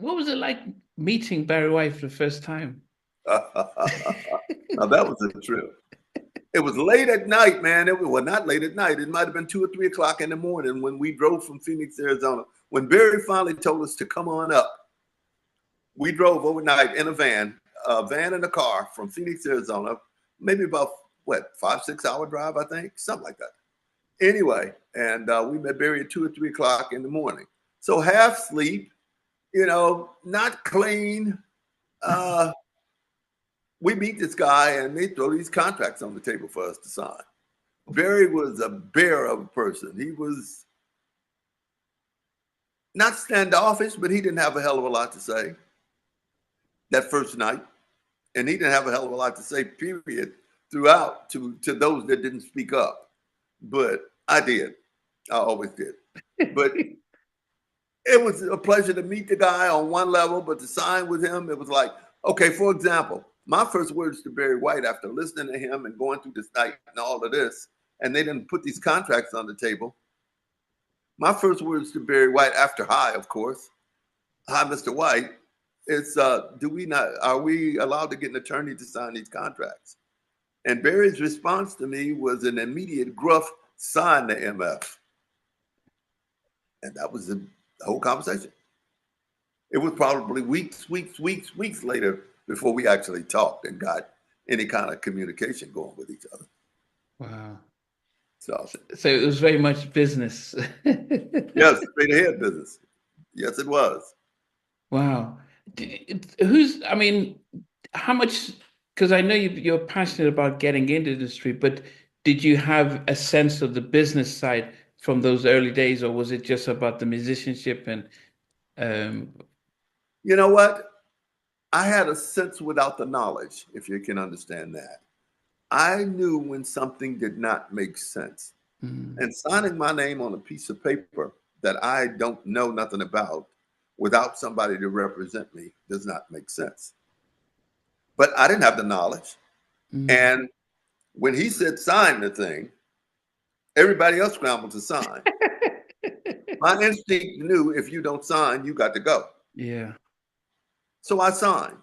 what was it like meeting Barry White for the first time? Now that was a trip. It was late at night, man. It was, well, not late at night. It might have been 2 or 3 o'clock in the morning when we drove from Phoenix, Arizona. When Barry finally told us to come on up, we drove overnight in a van and a car from Phoenix, Arizona, maybe about, 5-6 hour drive, I think, something like that. Anyway, and we met Barry at 2 or 3 o'clock in the morning. So half sleep, not clean. We meet this guy and they throw these contracts on the table for us to sign. Barry was a bear of a person. He was not standoffish, but he didn't have a hell of a lot to say that first night. And he didn't have a hell of a lot to say, period, throughout to those that didn't speak up. But I did. I always did. But it was a pleasure to meet the guy on one level, but to sign with him, it was like, okay, for example, my first words to Barry White after listening to him and going through this night and all of this, and they didn't put these contracts on the table. My first words to Barry White after hi, of course, hi, Mr. White, is are we allowed to get an attorney to sign these contracts? And Barry's response to me was an immediate gruff sign the MF. And that was the whole conversation. It was probably weeks later before we actually talked and got any kind of communication going with each other. Wow. So it was very much business. Yes, straight ahead business. Yes, it was. Wow. How much, because I know you're passionate about getting into the industry, but did you have a sense of the business side from those early days, or was it just about the musicianship and You know what? I had a sense without the knowledge, if you can understand that. I knew when something did not make sense. And signing my name on a piece of paper that I don't know nothing about without somebody to represent me does not make sense. But I didn't have the knowledge. And when he said sign the thing, everybody else scrambled to sign. My instinct knew if you don't sign, you got to go. Yeah. So I signed.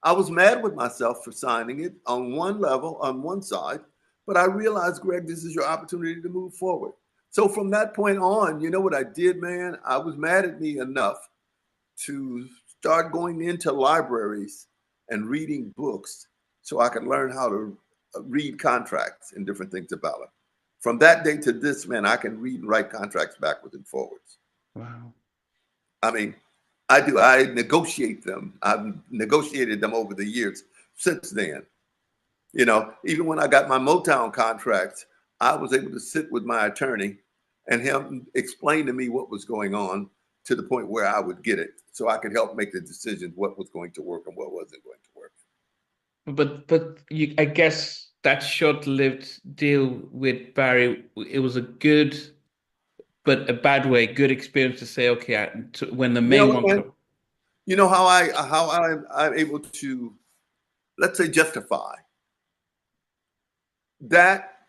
I was mad with myself for signing it on one level, on one side, but I realized, Greg, this is your opportunity to move forward. So from that point on, you know what I did, man? I was mad at me enough to start going into libraries and reading books so I could learn how to read contracts and different things about it. From that day to this, man, I can read and write contracts backwards and forwards. Wow. I mean, I do. I negotiate them. I've negotiated them over the years since then. Even when I got my Motown contracts, I was able to sit with my attorney and him explain to me what was going on to the point where I would get it so I could help make the decision what was going to work and what wasn't going to work. But I guess that short-lived deal with Barry, it was a good, but a bad way, good experience to say, okay, when the main one. You know how I'm able to, let's say, justify that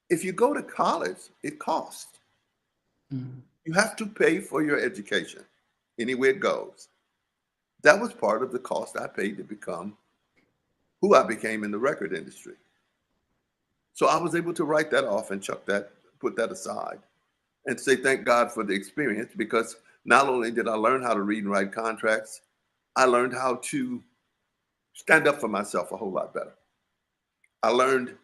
if you go to college, it costs. You have to pay for your education anywhere it goes. That was part of the cost I paid to become who I became in the record industry. So I was able to write that off and put that aside and say, thank God for the experience, because not only did I learn how to read and write contracts, I learned how to stand up for myself a whole lot better. I learned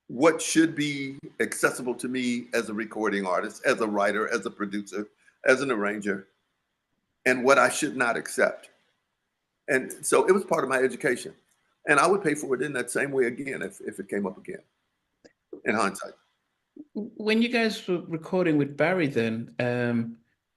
what should be accessible to me as a recording artist, as a writer, as a producer, as an arranger, and what I should not accept. And so it was part of my education. And I would pay for it in that same way again if it came up again, in hindsight. When you guys were recording with Barry then,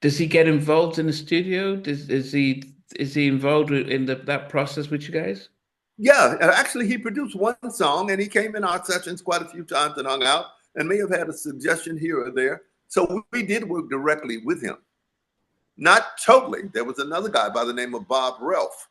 does he get involved in the studio? Is he involved in that process with you guys? Yeah, actually he produced one song and he came in our sessions quite a few times and hung out and may have had a suggestion here or there. So we did work directly with him. Not totally. There was another guy by the name of Bob Ralph,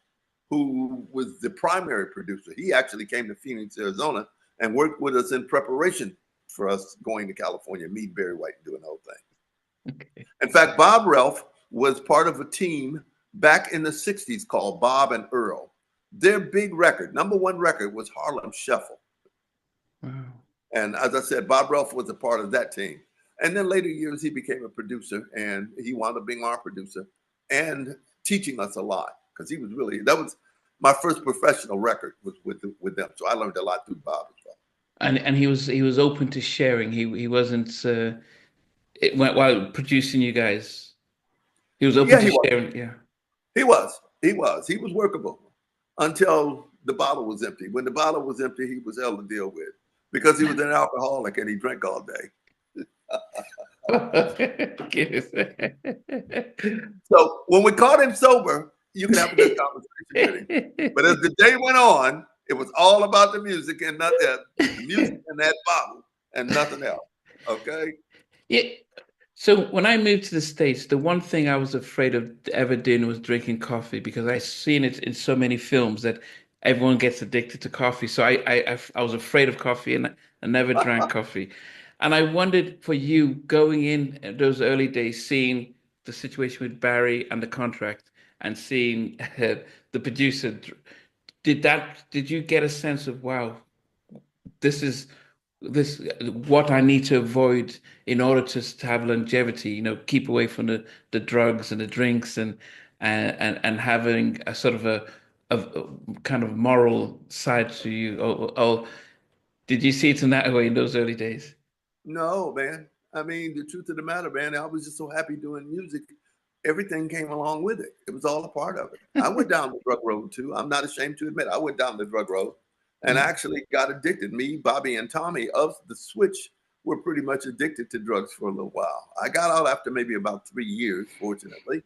who was the primary producer. He actually came to Phoenix, Arizona, and worked with us in preparation for us going to California, meet Barry White, and doing the whole thing. Okay. In fact, Bob Ralph was part of a team back in the 60s called Bob and Earl. Their big record, #1 record, was Harlem Shuffle. Wow. And as I said, Bob Ruff was a part of that team. And then later years, he became a producer, and he wound up being our producer and teaching us a lot, because he was really, that was my first professional record was with them. So I learned a lot through Bob as well. And he was open to sharing. He wasn't while producing you guys. He was open to sharing. Yeah, he was workable until the bottle was empty. When the bottle was empty, he was hell to deal with because he was an alcoholic and he drank all day. So when we caught him sober, you can have a good conversation with him. But as the day went on, it was all about the music and not that music and that bottle and nothing else. Okay. Yeah. So when I moved to the States, the one thing I was afraid of ever doing was drinking coffee, because I seen it in so many films that everyone gets addicted to coffee. So I was afraid of coffee, and I never drank coffee. And I wondered, for you, going in those early days, seeing the situation with Barry and the contract, and seeing the producer, did you get a sense of, wow, this is what I need to avoid in order to have longevity, you know, keep away from the drugs and the drinks and having a sort of a kind of moral side to you? Or did you see it in that way in those early days? No, man. I mean, the truth of the matter, man, I was just so happy doing music. Everything came along with it. It was all a part of it. I went down the drug road too. I'm not ashamed to admit I went down the drug road and actually got addicted. Me, Bobby, and Tommy of the Switch were pretty much addicted to drugs for a little while. I got out after maybe about 3 years, fortunately,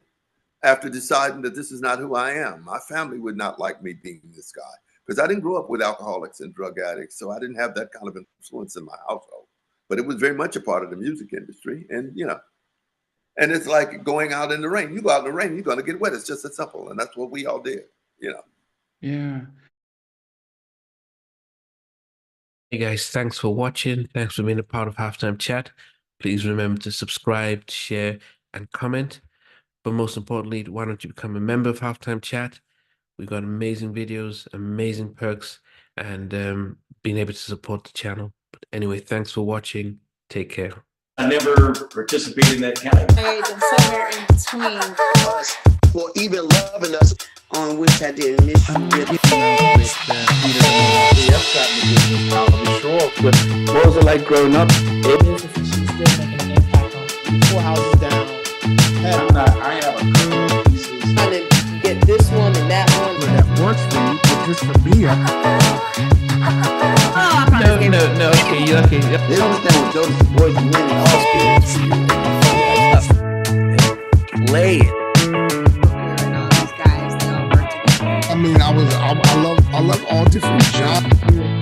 after deciding that this is not who I am. My family would not like me being this guy because I didn't grow up with alcoholics and drug addicts. So I didn't have that kind of influence in my household. But it was very much a part of the music industry. And, you know, and it's like going out in the rain. You go out in the rain, you're going to get wet. It's just that simple. And that's what we all did, you know. Yeah. Hey guys, thanks for watching. Thanks for being a part of Halftime Chat. Please remember to subscribe, share, and comment. But most importantly, why don't you become a member of Halftime Chat? We've got amazing videos, amazing perks, and being able to support the channel. But anyway, thanks for watching. Take care. I never participated in that category. And somewhere in between us for even loving us, on which I did miss you with. But what was it like growing up? She's still making an impact on 4 houses down. I have a couple pieces. trying to get this one and that one. That works for you, but just for me, No, okay, you're okay. They don't understand what Jodeci Boys and Men and all spirits. Play it. I mean, I love all different genres.